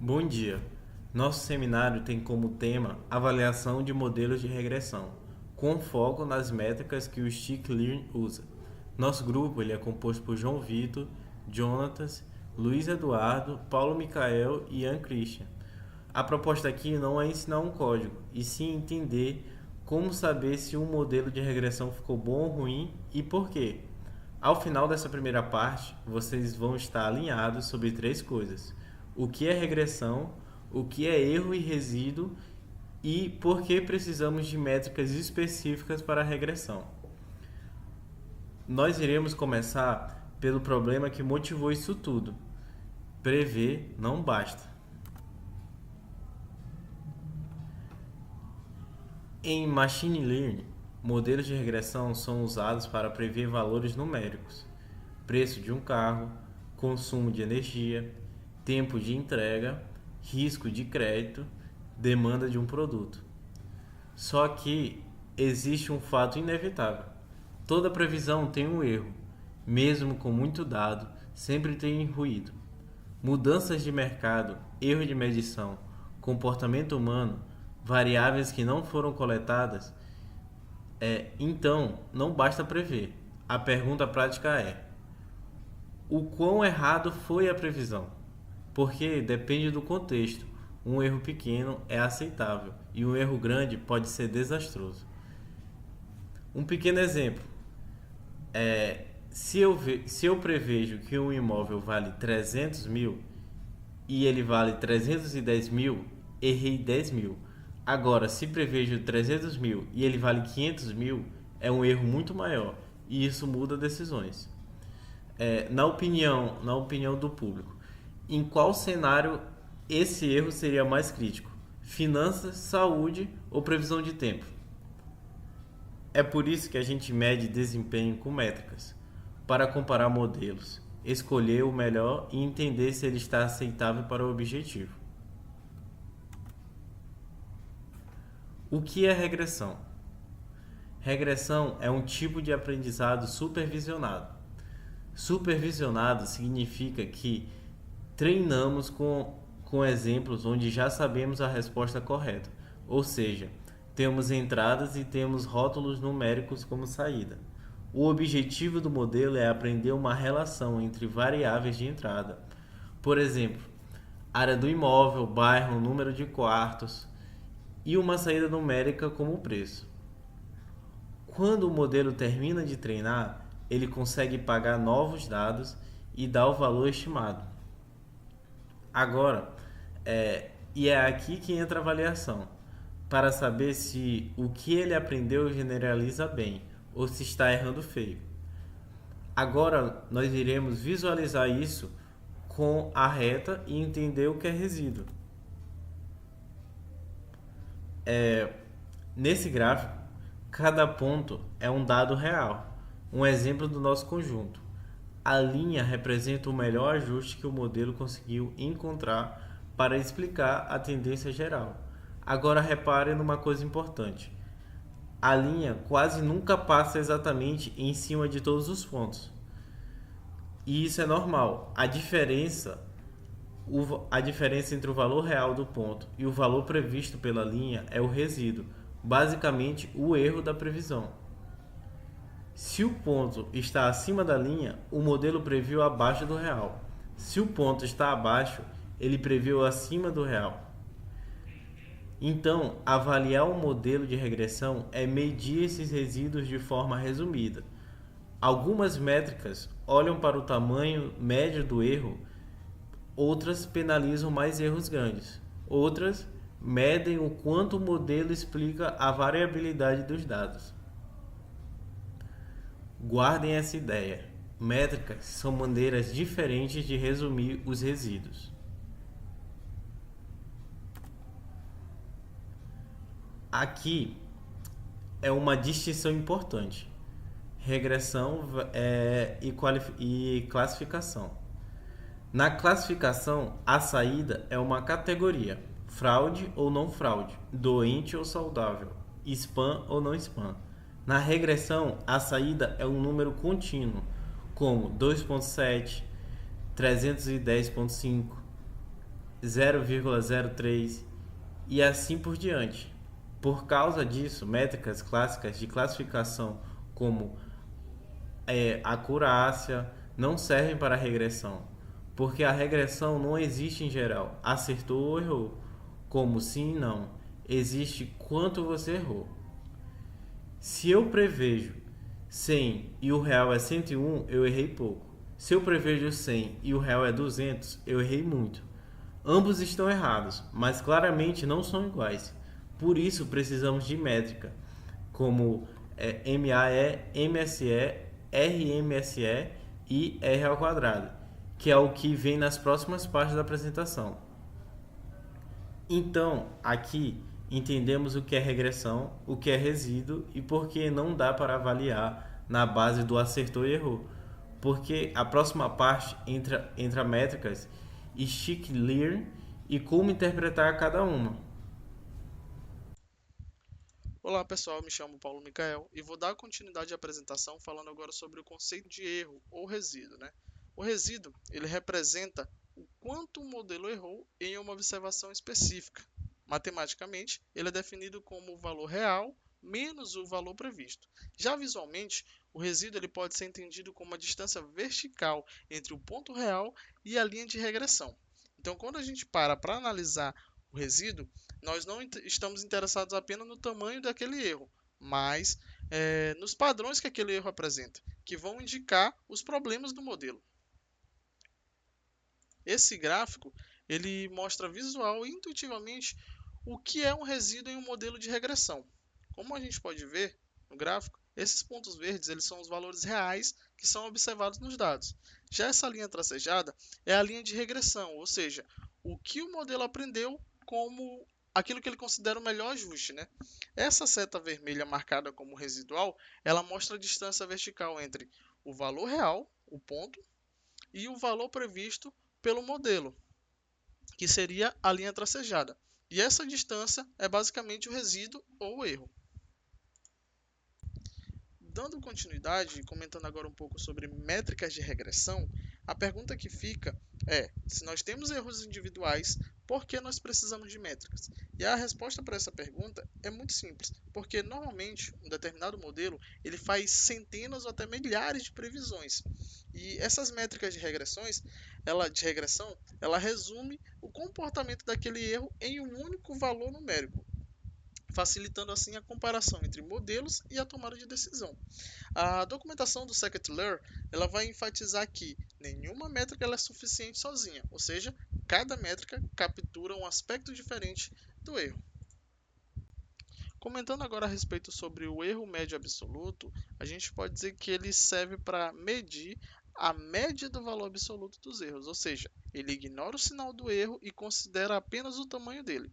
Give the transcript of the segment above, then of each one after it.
Bom dia. Nosso seminário tem como tema avaliação de modelos de regressão, com foco nas métricas que o Stick-Learn usa. Nosso grupo ele é composto por João Vitor, Jonatas, Luiz Eduardo, Paulo Micael e Ian Christian. A proposta aqui não é ensinar um código, e sim entender como saber se um modelo de regressão ficou bom ou ruim e por quê. Ao final dessa primeira parte, vocês vão estar alinhados sobre três coisas: o que é regressão, o que é erro e resíduo e por que precisamos de métricas específicas para a regressão. Nós iremos começar pelo problema que motivou isso tudo. Prever não basta. Em Machine Learning, modelos de regressão são usados para prever valores numéricos: preço de um carro, consumo de energia, tempo de entrega, risco de crédito, demanda de um produto. Só que existe um fato inevitável: toda previsão tem um erro, mesmo com muito dado, sempre tem ruído. Mudanças de mercado, erro de medição, comportamento humano, variáveis que não foram coletadas. Então, não basta prever. A pergunta prática é: o quão errado foi a previsão? Porque depende do contexto. Um erro pequeno é aceitável e um erro grande pode ser desastroso. Um pequeno exemplo: se eu prevejo que um imóvel vale 300 mil e ele vale 310 mil, errei 10 mil. Agora, se prevejo 300 mil e ele vale 500 mil, é um erro muito maior e isso muda decisões. Na opinião do público, em qual cenário esse erro seria mais crítico? Finanças, saúde ou previsão de tempo? É por isso que a gente mede desempenho com métricas, para comparar modelos, escolher o melhor e entender se ele está aceitável para o objetivo. O que é regressão? Regressão é um tipo de aprendizado supervisionado. Supervisionado significa que treinamos com exemplos onde já sabemos a resposta correta, ou seja, temos entradas e temos rótulos numéricos como saída. O objetivo do modelo é aprender uma relação entre variáveis de entrada. Por exemplo, área do imóvel, bairro, número de quartos e uma saída numérica como o preço. Quando o modelo termina de treinar, ele consegue pagar novos dados e dar o valor estimado. Agora, é aqui que entra a avaliação, para saber se o que ele aprendeu generaliza bem ou se está errando feio. Agora nós iremos visualizar isso com a reta e entender o que é resíduo. Nesse gráfico, cada ponto é um dado real, um exemplo do nosso conjunto. A linha representa o melhor ajuste que o modelo conseguiu encontrar para explicar a tendência geral. Agora repare numa coisa importante: a linha quase nunca passa exatamente em cima de todos os pontos. E isso é normal. A diferença entre o valor real do ponto e o valor previsto pela linha é o resíduo, basicamente o erro da previsão. Se o ponto está acima da linha, o modelo previu abaixo do real. Se o ponto está abaixo, ele previu acima do real. Então, avaliar um modelo de regressão é medir esses resíduos de forma resumida. Algumas métricas olham para o tamanho médio do erro, outras penalizam mais erros grandes, outras medem o quanto o modelo explica a variabilidade dos dados. Guardem essa ideia: métricas são maneiras diferentes de resumir os resíduos. Aqui é uma distinção importante: regressão e classificação. Na classificação, a saída é uma categoria: fraude ou não fraude, doente ou saudável, spam ou não spam. Na regressão, a saída é um número contínuo, como 2.7, 310.5. 0,03 e assim por diante. Por causa disso, métricas clássicas de classificação como acurácia não servem para regressão, porque a regressão não existe em geral, acertou ou errou, como sim e não, existe quanto você errou. Se eu prevejo 100 e o real é 101, eu errei pouco. Se eu prevejo 100 e o real é 200, eu errei muito. Ambos estão errados, mas claramente não são iguais. Por isso precisamos de métrica, como MAE, MSE, RMSE e R ao quadrado, que é o que vem nas próximas partes da apresentação. Então, aqui entendemos o que é regressão, o que é resíduo e por que não dá para avaliar na base do acertou e errou. Porque a próxima parte entra métricas stick-learn e como interpretar cada uma. Olá pessoal, me chamo Paulo Micael e vou dar continuidade à apresentação falando agora sobre o conceito de erro ou resíduo, né? O resíduo, ele representa o quanto o modelo errou em uma observação específica. Matematicamente, ele é definido como o valor real menos o valor previsto. Já visualmente, o resíduo ele pode ser entendido como a distância vertical entre o ponto real e a linha de regressão. Então, quando a gente para analisar o resíduo, nós não estamos interessados apenas no tamanho daquele erro, mas nos padrões que aquele erro apresenta, que vão indicar os problemas do modelo. Esse gráfico ele mostra visual e intuitivamente o que é um resíduo em um modelo de regressão. Como a gente pode ver no gráfico, esses pontos verdes eles são os valores reais que são observados nos dados. Já essa linha tracejada é a linha de regressão, ou seja, o que o modelo aprendeu como aquilo que ele considera o melhor ajuste, né? Essa seta vermelha marcada como residual, ela mostra a distância vertical entre o valor real, o ponto, e o valor previsto pelo modelo, que seria a linha tracejada. E essa distância é basicamente o resíduo ou o erro. Dando continuidade, comentando agora um pouco sobre métricas de regressão, a pergunta que fica é: se nós temos erros individuais, por que nós precisamos de métricas? E a resposta para essa pergunta é muito simples, porque normalmente um determinado modelo ele faz centenas ou até milhares de previsões. E essas métricas de regressão, ela resume o comportamento daquele erro em um único valor numérico, facilitando assim a comparação entre modelos e a tomada de decisão. A documentação do scikit-learn ela vai enfatizar que nenhuma métrica ela é suficiente sozinha, ou seja, cada métrica captura um aspecto diferente do erro. Comentando agora a respeito sobre o erro médio absoluto, a gente pode dizer que ele serve para medir a média do valor absoluto dos erros, ou seja, ele ignora o sinal do erro e considera apenas o tamanho dele.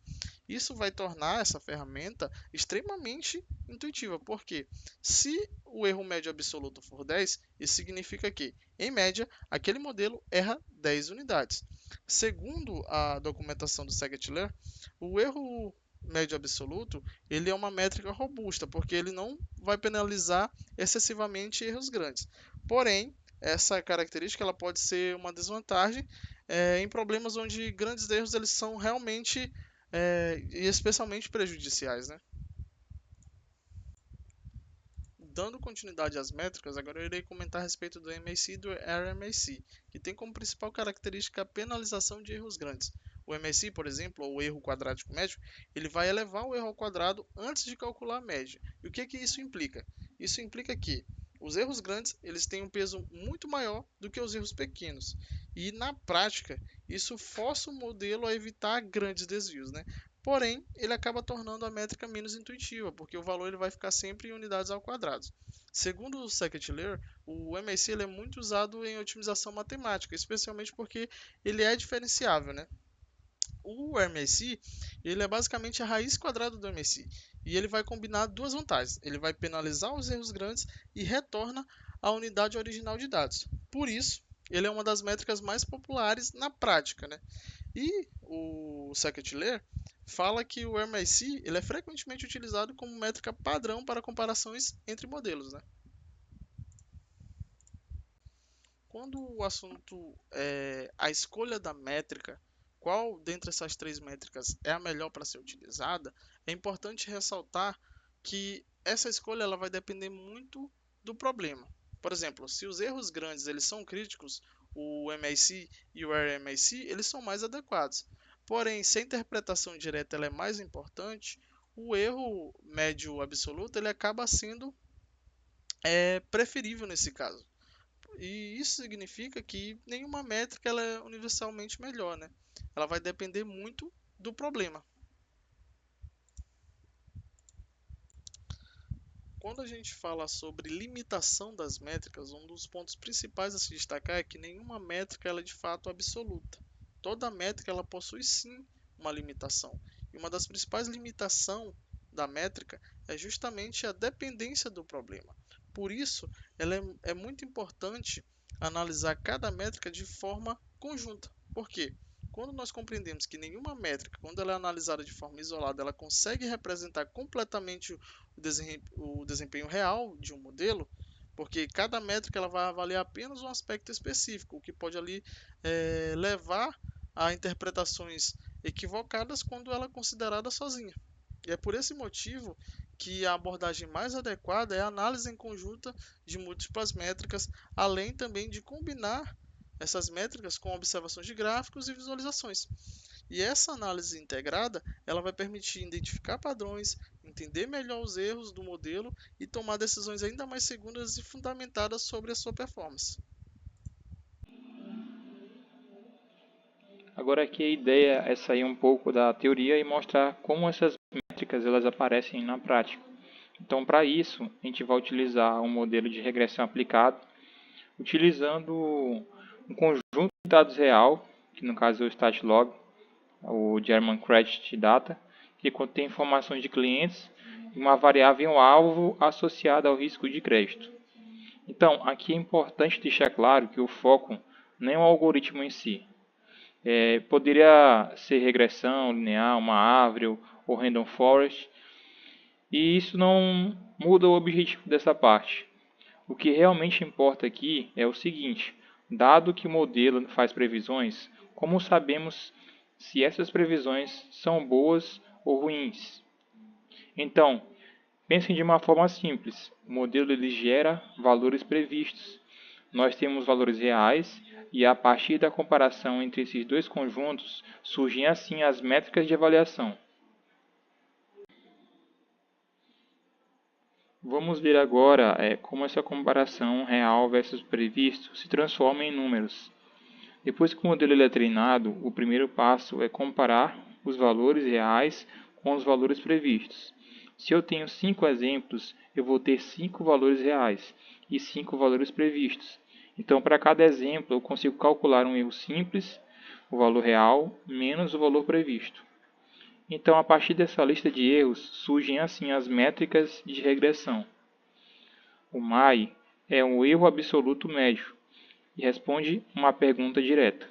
Isso vai tornar essa ferramenta extremamente intuitiva, porque se o erro médio absoluto for 10, isso significa que, em média, aquele modelo erra 10 unidades. Segundo a documentação do scikit-learn, o erro médio absoluto ele é uma métrica robusta, porque ele não vai penalizar excessivamente erros grandes. Porém, essa característica ela pode ser uma desvantagem em problemas onde grandes erros eles são realmente e especialmente prejudiciais, né? Dando continuidade às métricas, agora eu irei comentar a respeito do MAC e do RMAC, que tem como principal característica a penalização de erros grandes. O MAC, por exemplo, ou o erro quadrático médio, ele vai elevar o erro ao quadrado antes de calcular a média. E o que isso implica? Isso implica que os erros grandes eles têm um peso muito maior do que os erros pequenos. E na prática, isso força o modelo a evitar grandes desvios, né? Porém, ele acaba tornando a métrica menos intuitiva, porque o valor ele vai ficar sempre em unidades ao quadrado. Segundo o scikit-learn, o MAC ele é muito usado em otimização matemática, especialmente porque ele é diferenciável, né? O RMAC ele é basicamente a raiz quadrada do MAC e ele vai combinar duas vantagens. Ele vai penalizar os erros grandes e retorna a unidade original de dados. Por isso, ele é uma das métricas mais populares na prática, né? E o scikit-learn fala que o RMIC ele é frequentemente utilizado como métrica padrão para comparações entre modelos, né? Quando o assunto é a escolha da métrica, qual dentre essas três métricas é a melhor para ser utilizada, é importante ressaltar que essa escolha ela vai depender muito do problema. Por exemplo, se os erros grandes eles são críticos, o MAC e o RMAC eles são mais adequados. Porém, se a interpretação direta ela é mais importante, o erro médio absoluto ele acaba sendo preferível nesse caso. E isso significa que nenhuma métrica ela é universalmente melhor, né? Ela vai depender muito do problema. Quando a gente fala sobre limitação das métricas, um dos pontos principais a se destacar é que nenhuma métrica ela é de fato absoluta. Toda métrica ela possui sim uma limitação. E uma das principais limitações da métrica é justamente a dependência do problema. Por isso, ela é muito importante analisar cada métrica de forma conjunta. Por quê? Quando nós compreendemos que nenhuma métrica, quando ela é analisada de forma isolada, ela consegue representar completamente o desempenho real de um modelo, porque cada métrica ela vai avaliar apenas um aspecto específico, o que pode ali levar a interpretações equivocadas quando ela é considerada sozinha. E é por esse motivo que a abordagem mais adequada é a análise em conjunta de múltiplas métricas, além também de combinar essas métricas com observações de gráficos e visualizações. E essa análise integrada, ela vai permitir identificar padrões, entender melhor os erros do modelo e tomar decisões ainda mais seguras e fundamentadas sobre a sua performance. Agora aqui a ideia é sair um pouco da teoria e mostrar como essas métricas elas aparecem na prática. Então, para isso, a gente vai utilizar um modelo de regressão aplicado, utilizando um conjunto de dados real, que no caso é o StatLog, o German Credit Data, que contém informações de clientes e uma variável alvo associada ao risco de crédito. Então, aqui é importante deixar claro que o foco não é o algoritmo em si. Poderia ser regressão linear, uma árvore ou random forest, e isso não muda o objetivo dessa parte. O que realmente importa aqui é o seguinte: dado que o modelo faz previsões, como sabemos se essas previsões são boas ou ruins? Então, pensem de uma forma simples: o modelo ele gera valores previstos. Nós temos valores reais e a partir da comparação entre esses dois conjuntos surgem assim as métricas de avaliação. Vamos ver agora como essa comparação real versus previsto se transforma em números. Depois que o modelo é treinado, o primeiro passo é comparar os valores reais com os valores previstos. Se eu tenho 5 exemplos, eu vou ter 5 valores reais e 5 valores previstos. Então, para cada exemplo, eu consigo calcular um erro simples, o valor real, menos o valor previsto. Então, a partir dessa lista de erros, surgem assim as métricas de regressão. O MAI é um erro absoluto médio e responde uma pergunta direta.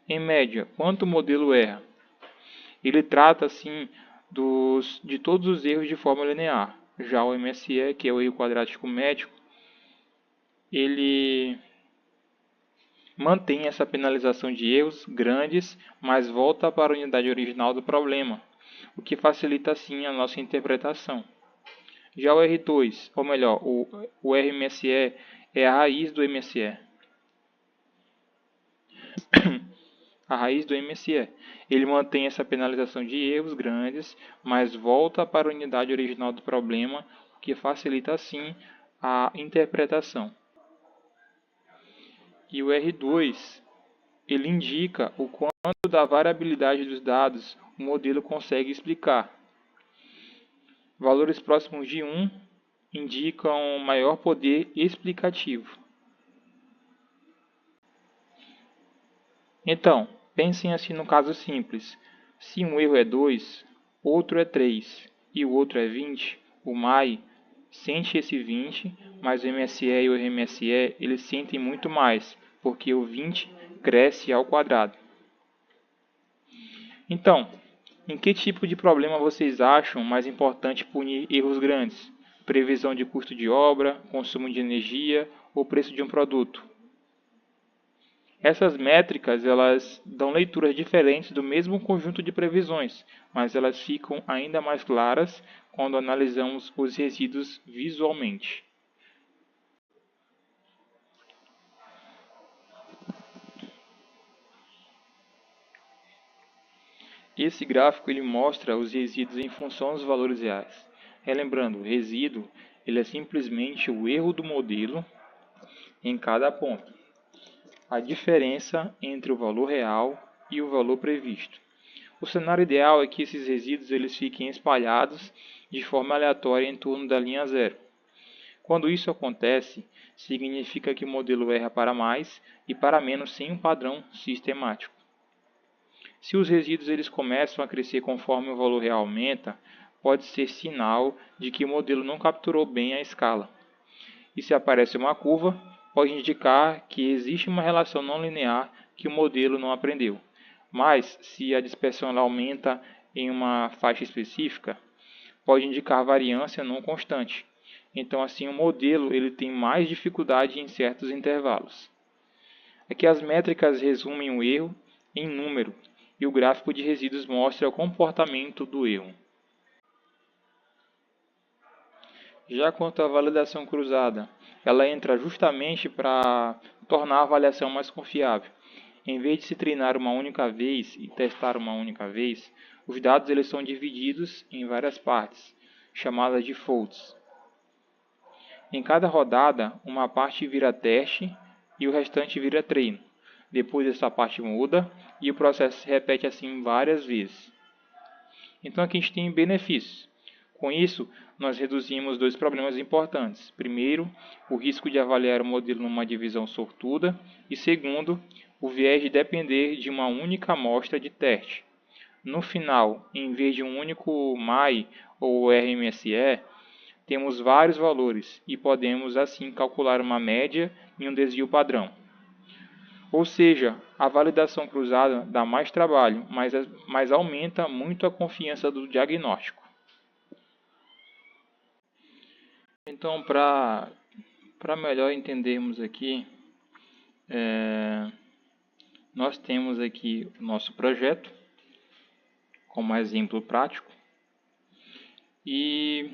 Em média, quanto o modelo erra? Ele trata assim de todos os erros de forma linear. Já o MSE, que é o erro quadrático médio, ele mantém essa penalização de erros grandes, mas volta para a unidade original do problema, o que facilita assim a nossa interpretação. Já o R2, ou melhor, o RMSE é a raiz do MSE. A raiz do MSE. Ele mantém essa penalização de erros grandes, mas volta para a unidade original do problema, o que facilita assim a interpretação. E o R2, ele indica o quanto da variabilidade dos dados o modelo consegue explicar. Valores próximos de 1 indicam maior poder explicativo. Então, pensem assim no caso simples. Se um erro é 2, outro é 3 e o outro é 20, o MAI sente esse 20, mas o MSE e o RMSE eles sentem muito mais, porque o 20 cresce ao quadrado. Então, em que tipo de problema vocês acham mais importante punir erros grandes? Previsão de custo de obra, consumo de energia ou preço de um produto? Essas métricas elas dão leituras diferentes do mesmo conjunto de previsões, mas elas ficam ainda mais claras quando analisamos os resíduos visualmente. Esse gráfico ele mostra os resíduos em função dos valores reais. Relembrando, o resíduo ele é simplesmente o erro do modelo em cada ponto. A diferença entre o valor real e o valor previsto. O cenário ideal é que esses resíduos eles fiquem espalhados de forma aleatória em torno da linha zero. Quando isso acontece, significa que o modelo erra para mais e para menos sem um padrão sistemático. Se os resíduos eles começam a crescer conforme o valor real aumenta, pode ser sinal de que o modelo não capturou bem a escala. E se aparece uma curva, pode indicar que existe uma relação não linear que o modelo não aprendeu. Mas, se a dispersão ela aumenta em uma faixa específica, pode indicar variância não constante. Então, assim, o modelo ele tem mais dificuldade em certos intervalos. Aqui as métricas resumem o erro em número e o gráfico de resíduos mostra o comportamento do erro. Já quanto à validação cruzada, ela entra justamente para tornar a avaliação mais confiável. Em vez de se treinar uma única vez e testar uma única vez, os dados eles são divididos em várias partes, chamadas de folds. Em cada rodada, uma parte vira teste e o restante vira treino. Depois essa parte muda e o processo se repete assim várias vezes. Então aqui a gente tem benefícios. Com isso, nós reduzimos dois problemas importantes. Primeiro, o risco de avaliar o modelo numa divisão sortuda. E segundo, o viés de depender de uma única amostra de teste. No final, em vez de um único MAI ou RMSE, temos vários valores e podemos assim calcular uma média e um desvio padrão. Ou seja, a validação cruzada dá mais trabalho, mas aumenta muito a confiança do diagnóstico. Então, para melhor entendermos aqui, nós temos aqui o nosso projeto como exemplo prático e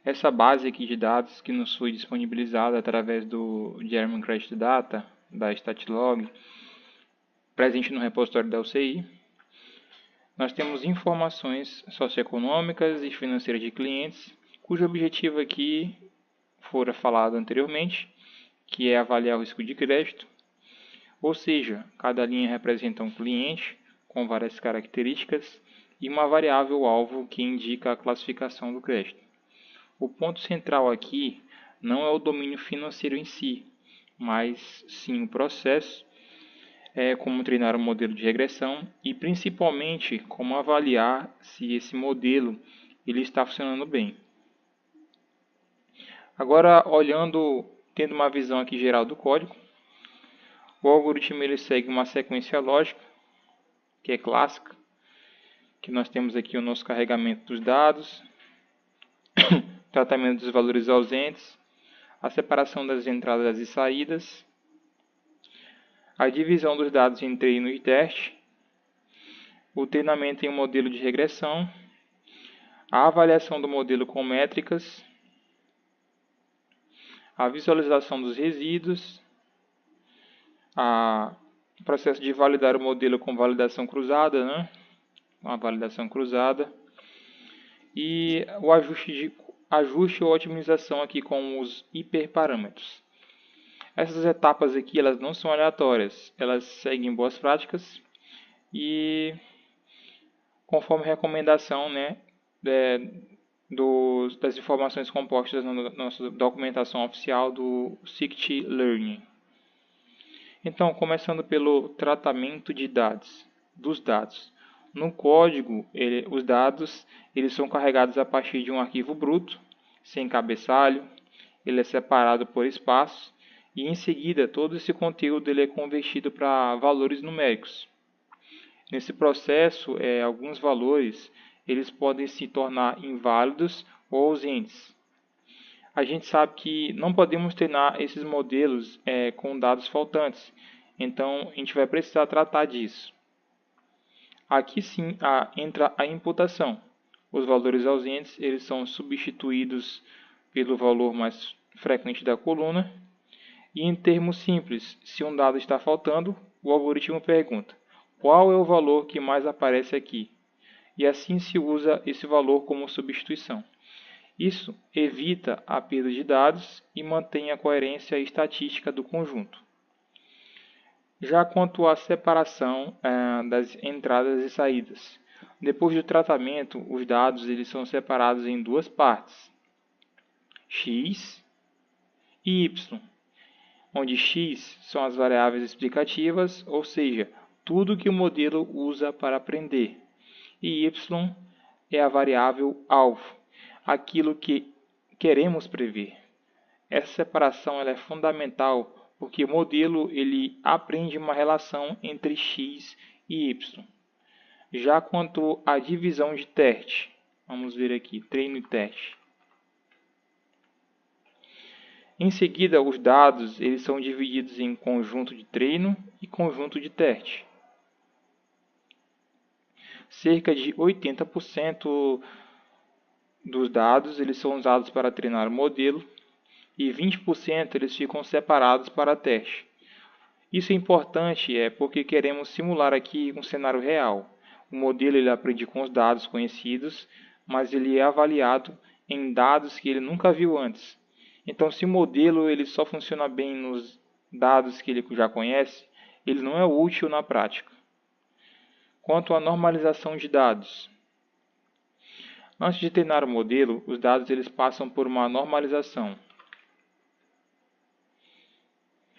essa base aqui de dados que nos foi disponibilizada através do German Credit Data, da Statlog, presente no repositório da UCI. Nós temos informações socioeconômicas e financeiras de clientes, cujo objetivo aqui fora falado anteriormente, que é avaliar o risco de crédito. Ou seja, cada linha representa um cliente com várias características e uma variável alvo que indica a classificação do crédito. O ponto central aqui não é o domínio financeiro em si, mas sim o processo, como treinar um modelo de regressão e principalmente como avaliar se esse modelo ele está funcionando bem. Agora, tendo uma visão aqui geral do código, o algoritmo ele segue uma sequência lógica, que é clássica, que nós temos aqui o nosso carregamento dos dados, tratamento dos valores ausentes, a separação das entradas e saídas, a divisão dos dados em treino e teste, o treinamento em um modelo de regressão, a avaliação do modelo com métricas, a visualização dos resíduos, o processo de validar o modelo com validação cruzada, uma validação cruzada, e o ajuste ou otimização aqui com os hiperparâmetros. Essas etapas aqui elas não são aleatórias, elas seguem boas práticas e conforme recomendação das informações compostas na nossa documentação oficial do Scikit-Learn. Então, começando pelo tratamento de dados, dos dados. No código, os dados eles são carregados a partir de um arquivo bruto, sem cabeçalho, ele é separado por espaços e em seguida todo esse conteúdo ele é convertido para valores numéricos. Nesse processo, alguns valores eles podem se tornar inválidos ou ausentes. A gente sabe que não podemos treinar esses modelos com dados faltantes. Então, a gente vai precisar tratar disso. Aqui sim entra a imputação. Os valores ausentes eles são substituídos pelo valor mais frequente da coluna. E em termos simples, se um dado está faltando, o algoritmo pergunta: qual é o valor que mais aparece aqui? E assim se usa esse valor como substituição. Isso evita a perda de dados e mantém a coerência estatística do conjunto. Já quanto à separação das entradas e saídas, depois do tratamento, os dados eles são separados em duas partes, x e y, onde x são as variáveis explicativas, ou seja, tudo que o modelo usa para aprender, e y é a variável alvo, aquilo que queremos prever. Essa separação ela é fundamental porque o modelo ele aprende uma relação entre x e y. Já quanto à divisão de teste, vamos ver aqui, treino e teste. Em seguida, os dados eles são divididos em conjunto de treino e conjunto de teste. Cerca de 80% dos dados eles são usados para treinar o modelo e 20% eles ficam separados para teste. Isso é importante porque queremos simular aqui um cenário real. O modelo ele aprende com os dados conhecidos, mas ele é avaliado em dados que ele nunca viu antes. Então, se o modelo ele só funciona bem nos dados que ele já conhece, ele não é útil na prática. Quanto à normalização de dados. Antes de treinar o modelo, os dados eles passam por uma normalização.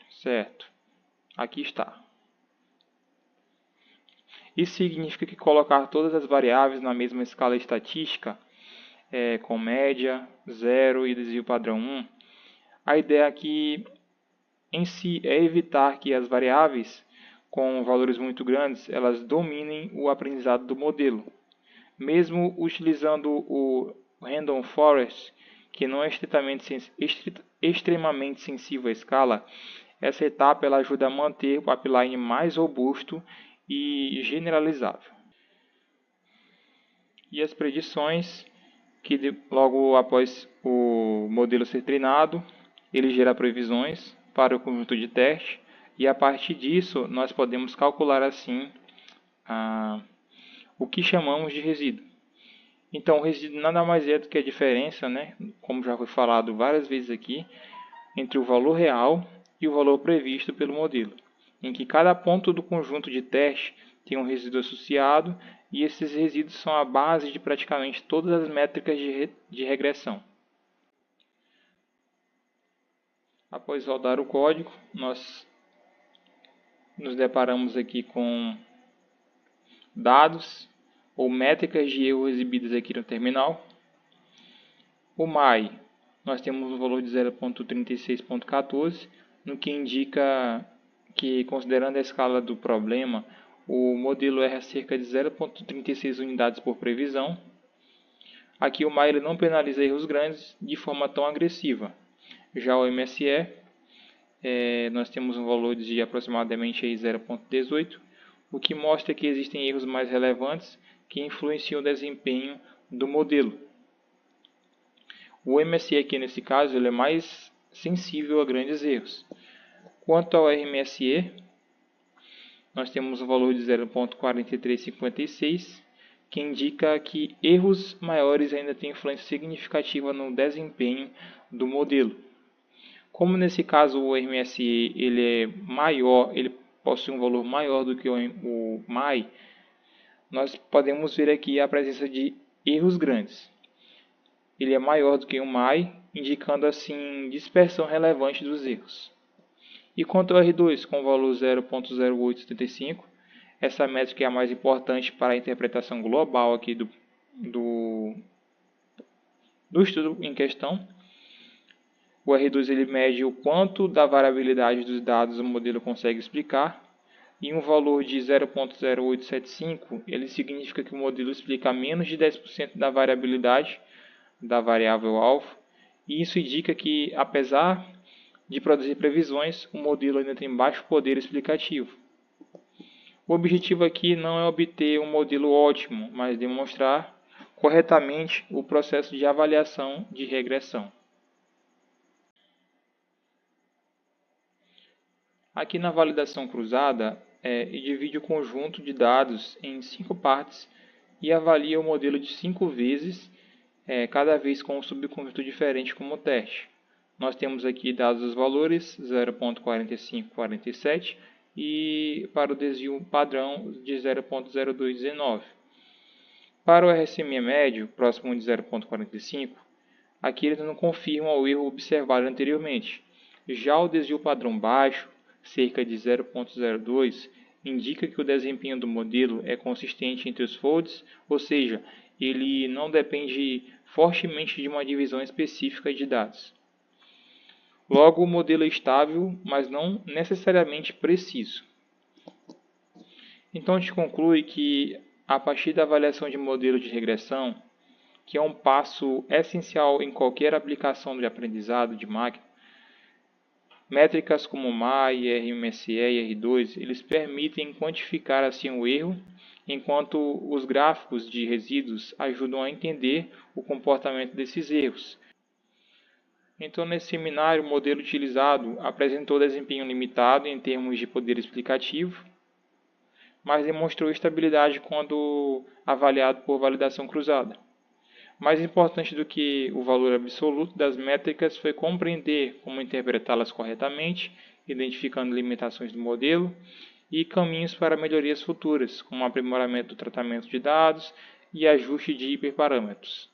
Certo. Aqui está. Isso significa que colocar todas as variáveis na mesma escala estatística, com média, 0 e desvio padrão 1, a ideia aqui em si é evitar que as variáveis com valores muito grandes elas dominem o aprendizado do modelo. Mesmo utilizando o Random Forest, que não é extremamente sensível à escala, essa etapa ela ajuda a manter o pipeline mais robusto e generalizável. E as predições, que logo após o modelo ser treinado, ele gera previsões para o conjunto de teste, e a partir disso nós podemos calcular assim o que chamamos de resíduo. Então, o resíduo nada mais é do que a diferença, como já foi falado várias vezes aqui, entre o valor real e o valor previsto pelo modelo, em que cada ponto do conjunto de teste tem um resíduo associado e esses resíduos são a base de praticamente todas as métricas de regressão. Após rodar o código, nós nos deparamos aqui com dados ou métricas de erro exibidas aqui no terminal. O MAI, nós temos um valor de 0.36.14, no que indica que, considerando a escala do problema, o modelo erra cerca de 0.36 unidades por previsão. Aqui o MAI ele não penaliza erros grandes de forma tão agressiva. Já o MSE, nós temos um valor de aproximadamente 0.18, o que mostra que existem erros mais relevantes que influenciam o desempenho do modelo. O MSE aqui nesse caso ele é mais sensível a grandes erros. Quanto ao RMSE, nós temos um valor de 0.4356, que indica que erros maiores ainda têm influência significativa no desempenho do modelo. Como nesse caso o RMSE ele é maior, ele possui um valor maior do que o MAI, nós podemos ver aqui a presença de erros grandes. Ele é maior do que o MAI, indicando assim dispersão relevante dos erros. E quanto ao R2, com o valor 0.0875, essa métrica é a mais importante para a interpretação global aqui do estudo em questão. O R2 ele mede o quanto da variabilidade dos dados o modelo consegue explicar. E um valor de 0.0875 ele significa que o modelo explica menos de 10% da variabilidade da variável alvo. E isso indica que, apesar de produzir previsões, o modelo ainda tem baixo poder explicativo. O objetivo aqui não é obter um modelo ótimo, mas demonstrar corretamente o processo de avaliação de regressão. Aqui na validação cruzada, divide o conjunto de dados em 5 partes e avalia o modelo de 5 vezes, cada vez com um subconjunto diferente como teste. Nós temos aqui dados os valores 0.4547 e para o desvio padrão de 0.0219. Para o RSME médio, próximo de 0.45, aqui ele não confirma o erro observado anteriormente. Já o desvio padrão baixo, cerca de 0.02, indica que o desempenho do modelo é consistente entre os folds, ou seja, ele não depende fortemente de uma divisão específica de dados. Logo, o modelo é estável, mas não necessariamente preciso. Então, a gente conclui que, a partir da avaliação de modelo de regressão, que é um passo essencial em qualquer aplicação de aprendizado de máquina, métricas como MAI, RMSE e R2, eles permitem quantificar assim o erro, enquanto os gráficos de resíduos ajudam a entender o comportamento desses erros. Então, nesse seminário, o modelo utilizado apresentou desempenho limitado em termos de poder explicativo, mas demonstrou estabilidade quando avaliado por validação cruzada. Mais importante do que o valor absoluto das métricas foi compreender como interpretá-las corretamente, identificando limitações do modelo e caminhos para melhorias futuras, como aprimoramento do tratamento de dados e ajuste de hiperparâmetros.